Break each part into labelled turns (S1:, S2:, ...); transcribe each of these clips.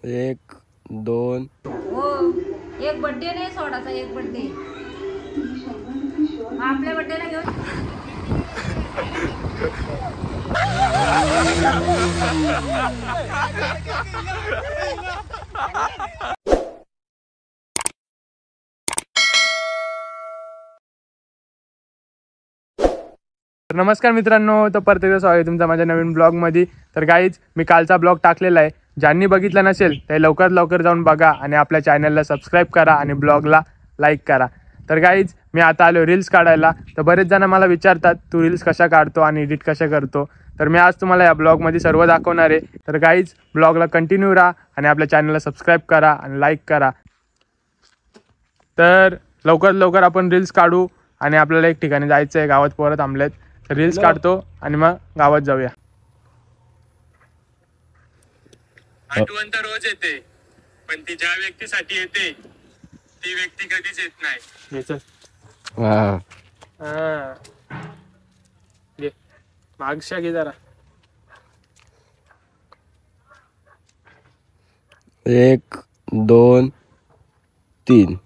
S1: एक दोन
S2: हो एक बर्थडे नाही सोडाचा एक बर्थडे आपल्या बर्थडेला घेऊन
S3: नमस्कार मित्रांनो, तर परत एकदा स्वागत आहे तुमचं माझ्या नवीन ब्लॉगमध्ये. तर गाईज मी कालचा ब्लॉग टाकलेला आहे, ज्यांनी बघितला नसेल ते लवकरात लवकर जाऊन बघा आणि आपल्या चॅनलला सबस्क्राईब करा आणि ब्लॉगला लाईक करा. तर गाईज मी आता आलो रील्स काढायला. तर बरेच जण मला विचारतात तू रील्स कशा काढतो आणि एडिट कशा करतो, तर मी आज तुम्हाला या ब्लॉगमध्ये सर्व दाखवणार आहे. तर गाईज ब्लॉगला कंटिन्यू राहा आणि आपल्या चॅनलला सबस्क्राईब करा आणि लाईक करा. तर लवकरात लवकर आपण रील्स काढू आणि आपल्याला एक ठिकाणी जायचं आहे, गावात पोरं थांबलेत. तर रील्स काढतो आणि मग गावात जाऊया. आठवण तर रोज येते, पण ती ज्या व्यक्तीसाठी येते ती व्यक्ती कधीच येत नाही. मागशा घे जरा.
S1: एक दोन तीन.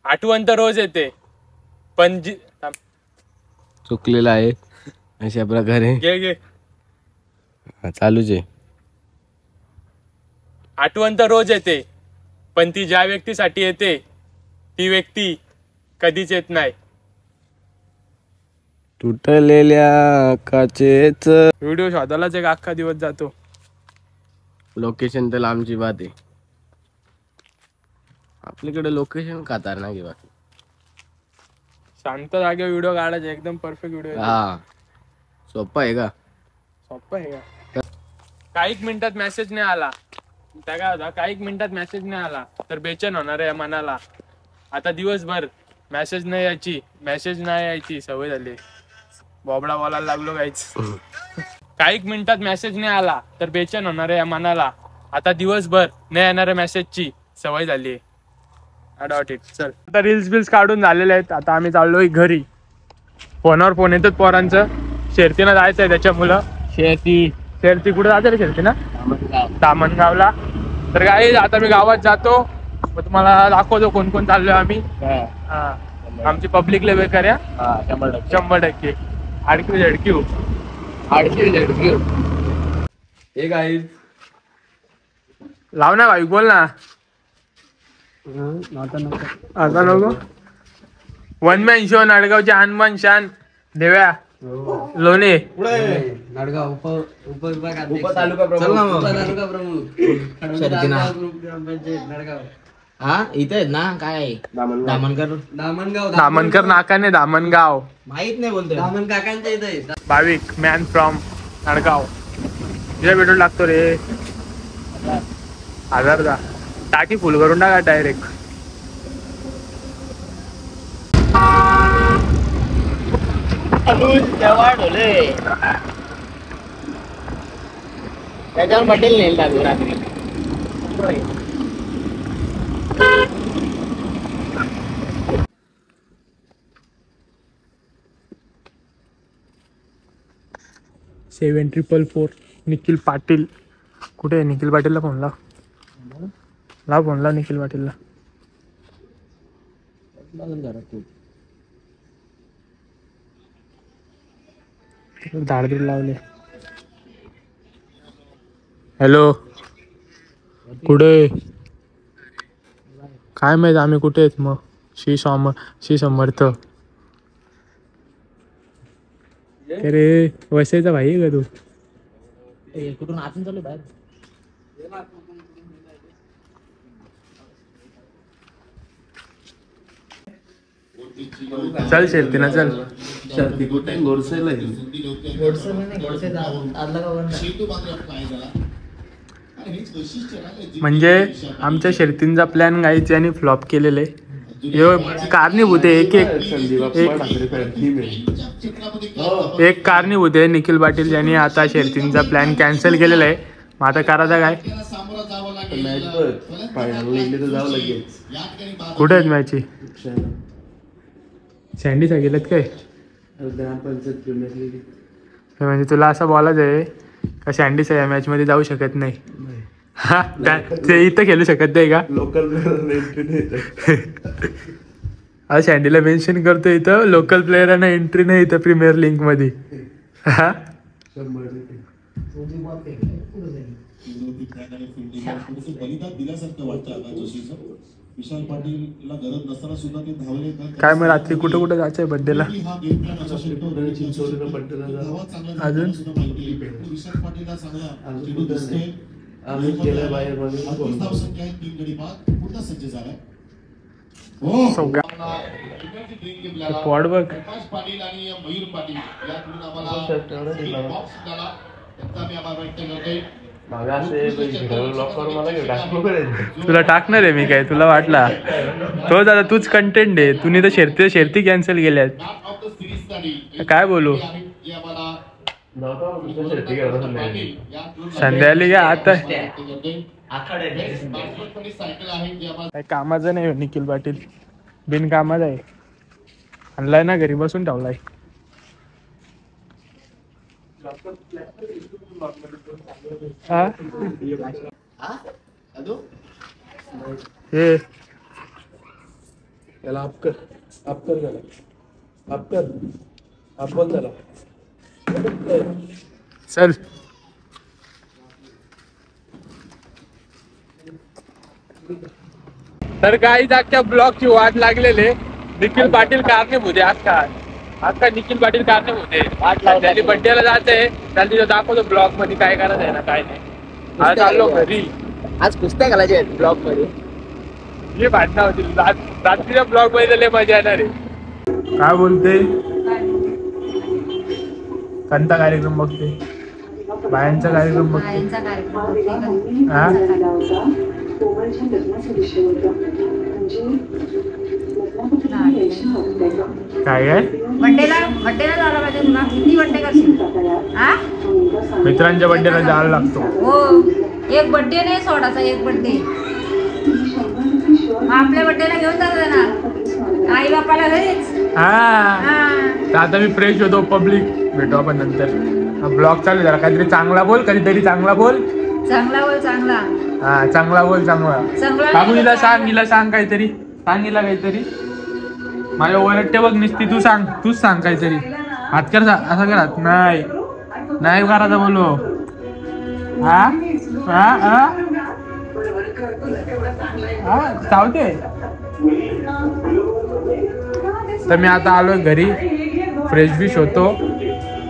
S3: आठवण तर रोज येते, पण
S1: चुकलेला आहे अशा प्रकारे
S3: घे
S1: चालूच आहे.
S3: आठवण तर रोज येते, पण ती ज्या व्यक्तीसाठी येते ती व्यक्ती कधीच येत नाही.
S1: तुटलेल्या काचेच
S3: व्हिडिओ शोधायलाच एक अख्खा दिवस जातो.
S1: लोकेशन तर लांबची बात आहे, आपल्याकडे लोकेशन खातार ना किंवा
S3: शांत जागेवर व्हिडिओ काढायचे, एकदम परफेक्ट व्हिडिओ.
S1: हा सोपं आहे का?
S3: सोपं आहे का? काही मिनिटात मेसेज नाही आला, त्या काय होता काही मिनिटात मेसेज नाही आला तर बेचैन होणार आहे मनाला. आता दिवसभर मेसेज नाही यायची सवय झाली. बोबडा बोलायला लागलो काहीच. काही मिनिटात मेसेज नाही आला तर बेचैन होणार आहे मनाला. आता दिवसभर नाही येणाऱ्या मेसेजची सवय झाली. चल आता रील्स बिल्स काढून झालेले आहेत. आता आम्ही चाललोय घरी. फोनावर फोन येतात पोरांचं. शेरतीनं जायचं आहे त्याच्यामुळं. शेरती कुठे जाते रे? शेरती ना दामणगावला. तर काय आता मी गावात जातो, मग तुम्हाला दाखवतो कोण कोण चाललोय आम्ही. आमची पब्लिक लय बेकार आहे. 100% आडक्यू
S1: हे काय
S3: लाव ना भाई, बोल ना. आता नको. वन मॅन शो नाडगावचे हनुमान शान देव्या लोणे
S4: नाडगाव उपतालुका प्रमुख. हा इथे आहेत ना, काय
S3: दामनकर नाकाने दामणगाव.
S4: माहित नाही बोलतोय. दामन काकांच्या इथे
S3: भाविक मॅन फ्रॉम नाडगाव. तुझ्या व्हिडिओ लागतो रे. 1000 दा टाकी फुल करून टाका डायरेक्ट.
S4: त्याच्यावर पटेल नेल टाकू रात्री.
S3: सेवन 444 निखिल पाटील. कुठे आहे निखिल पाटीलला? फोन लाव फोन लाव निखिल पाटीलला. धाडधीड लावले. हॅलो, कुठे? काय माहित आम्ही कुठे आहेत मग. श्री समर्थ. अरे वसईचा भाई आहे का तू?
S4: कुठून आतून चालू बाहेर.
S3: चल शेरतीना चल.
S1: शर्ती कुठे? गोडसेला
S3: म्हणजे आमच्या शर्तींचा प्लॅन गायचे आणि फ्लॉप केलेले कारणीभूत आहे. एक कारणीभूत आहे निखिल पाटील यांनी आता शर्तींचा प्लॅन कॅन्सल केलेला आहे. मग आता करायचं काय? कुठे आहेत मॅची? सँडीचा गेलेत काय? म्हणजे तुला असं बोलायचं आहे का सँडीचा या मॅचमध्ये जाऊ शकत नाही? हा ते इथं खेळू शकत नाही का?
S1: लोकल
S3: आज शँडीला मेन्शन करतो इथं लोकल प्लेयरांना एंट्री नाही इथं प्रीमियर लीग मध्ये. हा
S5: विशाल पाटीलला गरज नसताना सुद्धा ते धावले.
S3: काय मग रात्री कुठं कुठं जायचंय बड्डेला अजून?
S5: विशाल पाटीलला चांगला चेंडू दिसतोय. धावसंख्या आहे 3 गडी बाद पुन्हा सज्ज झालाय.
S3: पॉड बघ.
S5: प्रकाश पाटील आणि मयूर पाटील याकडून आम्हाला बॉक्स मिळाला. त्यांचा मी आभार व्यक्त करतोय.
S3: तुला टाकणार आहे मी काय? तुला वाटला तो दादा तूच कंटेंट आहे. तुम्ही तर शर्ती कॅन्सल केल्यात. काय बोलू? संध्याकाळी का आता काय कामाचं नाही निखिल पाटील. बिनकामाचा आहे. आणलाय ना घरी बसून ठेवलाय. हा हे
S1: याला आप कर त्याला आपण त्याला
S3: चल. तर काही जागच्या ब्लॉकची वाट लागलेले. निखिल पाटील कारणीभूत आहे. आज का निखिल पाटील कारणीभूत आहे. त्याने बड्डेला जाते त्याला तिथं दाखवतो ब्लॉग मध्ये काय करायचं आहे ना काय नाही. आज आलो घरी.
S1: आज कुस्त्या घालायच्या आहेत ब्लॉग मध्ये.
S3: हे भांडणं होतील रात्रीच्या ब्लॉग मध्ये लय मजा येणार आहे. काय बोलते? कोणता कार्यक्रम बघते? बायांचा कार्यक्रम बघते.
S2: बायांचा कार्यक्रम
S3: हा काय आहे?
S2: बड्डेला जायला पाहिजे तुला. किती बड्डे करशील? हा
S3: मित्रांच्या बड्डेला जायला लागतो.
S2: हो. एक बड्डे नाही सोडायचा. एक बड्डे आपल्या बड्डेला घेऊन जातो ना आई बापाला घरीच.
S3: हा तर आता मी फ्रेश होतो. पब्लिक भेटू आपण नंतर. ब्लॉग चालू जरा काहीतरी चांगला बोल. कधीतरी चांगला बोल.
S2: चांगला बोल. चांगला
S3: हा चांगला बोल. चांगला बाबू हिला सांग काहीतरी. सांग हिला काहीतरी. माझ्या ओरडते बघ निसती. तूच सांग काहीतरी. हात कर असं कर हात. नाही करायचा बोलो. हा हा हा हा चावते. तर मी आता आलोय घरी. फ्रेश बिश होतो.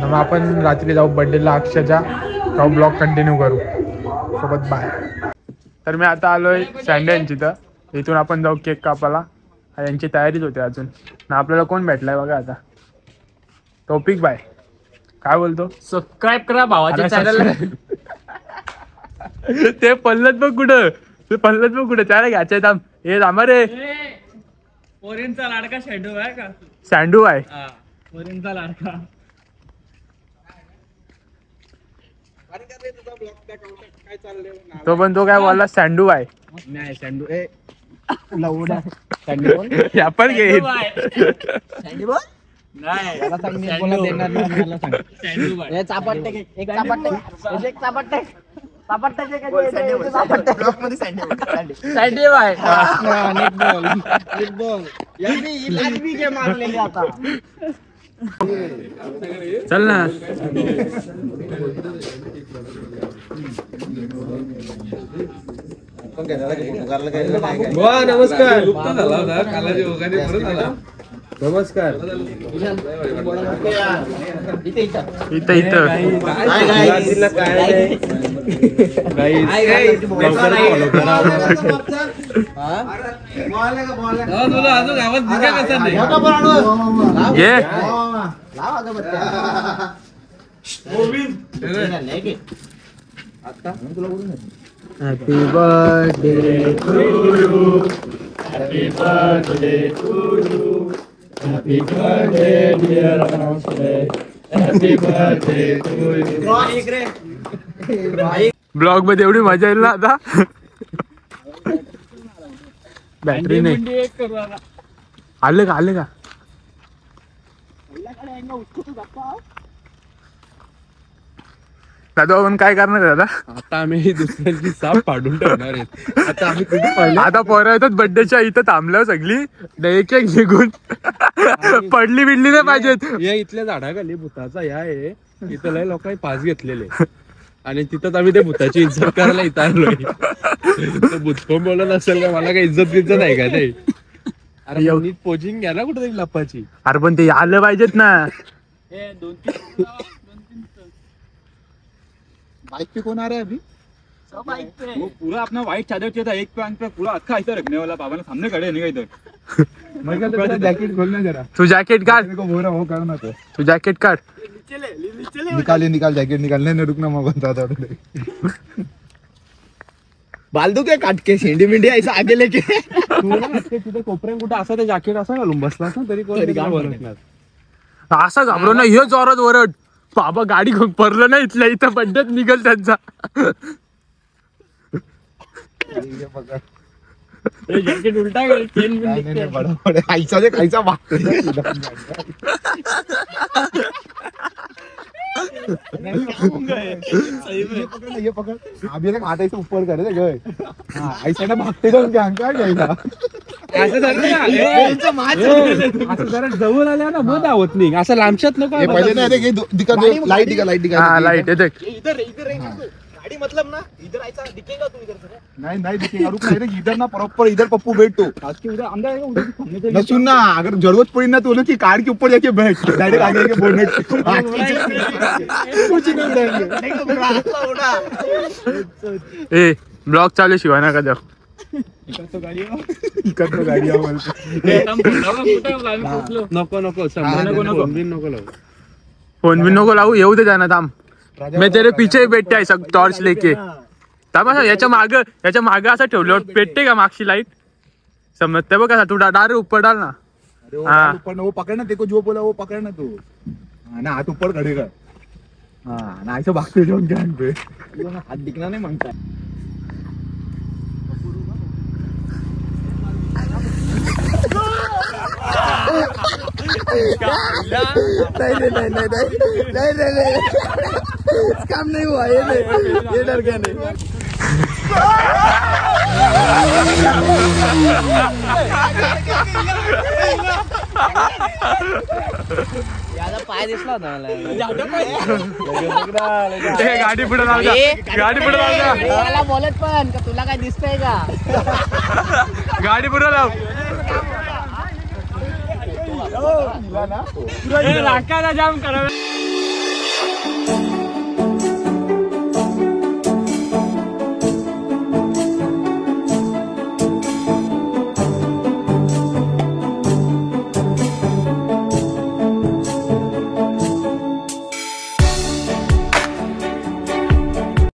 S3: मग आपण रात्री जाऊ बड्डेला अक्षयच्या. तो ब्लॉग कंटिन्यू करू सोबत. बाय. तर मी आता आलोय सँड्यांची. तर इथून आपण जाऊ केक कापायला. यांची तयारीच होते अजून. ना आपल्याला कोण भेटलाय बघा आता. Topic by. काय बोलतो?
S4: सबस्क्राईब करा भावाच्या चॅनलला.
S3: ते पल्लत बघ कुठं. त्याला घ्यायचंय. थांब. हे थांबा रे.
S4: पोरींचा लाडका सँडू आहे का?
S3: सँडू आहे.
S4: पोरींचा लाडका.
S3: तो पण तो काय बोलला सँडू आहे.
S4: नाही सँडू लवडा सँडू
S3: आपण घेईन.
S4: नाही याला सांग. मी बोला देणार नाही. मला सांग सँडू बाय. हे चापटते एक चापटते.
S3: चल ना.
S1: नमस्कार. नमस्कार.
S3: इथं
S4: happy birthday to you.
S3: Happy birthday to you. Happy birthday dear happy birthday to you. Blog मध्ये एवढी मजा येईल ना आता. बॅटरी नाही. आलं का? दादा आपण काय करणार आहे दादा?
S1: आता आम्ही दुसऱ्यांची साप पाडून ठेवणार आहेत. आता आम्ही कुठे पडले
S3: आता पोरं येतात बर्थडेच्या इथं थांबल्यावर सगळी एक एक निघून पडली बिडली नाही पाहिजेत.
S1: या इथल्या झाडाखाली भूताचा या आहे, इथं लय लोकांनी पास घेतलेले आणि तिथंच आम्ही त्या भूताची इज्जत करायला इथं आलोय. भूत पण बोलत असेल का, मला काही इज्जत बिज्जत आहे का नाही? अरे नीट पोजिंग घ्या ना कुठेतरी लपाची.
S3: अरे पण ते आलं पाहिजेत ना.
S6: बाइक पे कौन आ रहा है अभी?
S7: वो पूरा अपना व्हाइट चादर चाहिए था, एक पैंट पे पूरा अच्छा ऐसा रखने वाला, बाबा ने सामने खड़े नहीं इधर.
S6: जैकेट खोलना जरा,
S3: तू जॅकेट काढ,
S6: मेरे को बोल रहा वो करना तो.
S3: तू जॅकेट काढ.
S6: निकाल जैकेट निकालने ने रुकना मैं बनता था.
S4: बाल दू क्या काट के शेंडी मिंडी ऐसा आगे लेके.
S1: तिथे कोपऱ्यात कुठे असं ते जॅकेट असं घालून बसलास ना तरी कोण बोलणार.
S3: असं घाबरू ना, हे जोरात ओरड. बाबा गाडी घेऊन परलं नाही इथल्या इथं बड्डेत निघल त्यांचा.
S4: जॅकेट उलटा गेल, चेन
S6: नहीं बड़ा ऐसा दे कैसा भागते ये पकड़ अभी ना हाथ ऐसे ऊपर कर दे गए. हाँ ऐसा ना भागते जाऊन क्या जाएगा.
S1: असं जरा जवळ आल्या ना मग धावत नाही, असं लांबशात नको.
S6: ये पहले ना देख, ये दिखा दो, लाइट दिखा.
S3: हा लाईट येते.
S4: इधर गाड़ी मतलब ना इधर ऐसा दिखेगा तू इधर से.
S6: नहीं दिखेगा, रुक नहीं इधर ना प्रॉपर इधर पप्पू बैठ तो.
S7: आज के उधर अंदर आएगा, उधर से सामने से
S6: न सुन ना, अगर जरूरत पड़ी ना तो बोलो कि कार के ऊपर जाके बैठ, डायरेक्ट आगे के बोनेट कुछ नहीं रहेंगे.
S3: ए ब्लॉग चालू शिवाय नका जाऊ.
S6: तो गाड़ी
S1: नको नको नको लावू.
S3: फोन बिन नको लावू, येऊ दे जाना थांब. मैं तेरे पीछे बैठते आहे सब टॉर्च लेके. थांबा याच्या माग असं ठेवलं पेटते का मागची लाईट समजते बघा. तू डायरेक्ट ऊपर डाल ना. हाँ.
S6: ऊपर ना वो पकड़ना, तेको जो बोला वो पकड़ना तू. हाँ ना, हाथ ऊपर खड़ेगा. हाँ ना, ऐसे भागते जाओ ध्यान पे.
S4: हाथ दिखना नहीं मांगता. नहीं काम नहीं हुआ, ये डर गया नहीं. पाय दिसला होता
S3: गाडी पुढे लाव जा, गाडी पुढे लाव जा.
S4: मला बोलत पण का तुला काय दिसतंय का.
S3: गाडी पुढे लाव.
S4: राखायला जाम करा.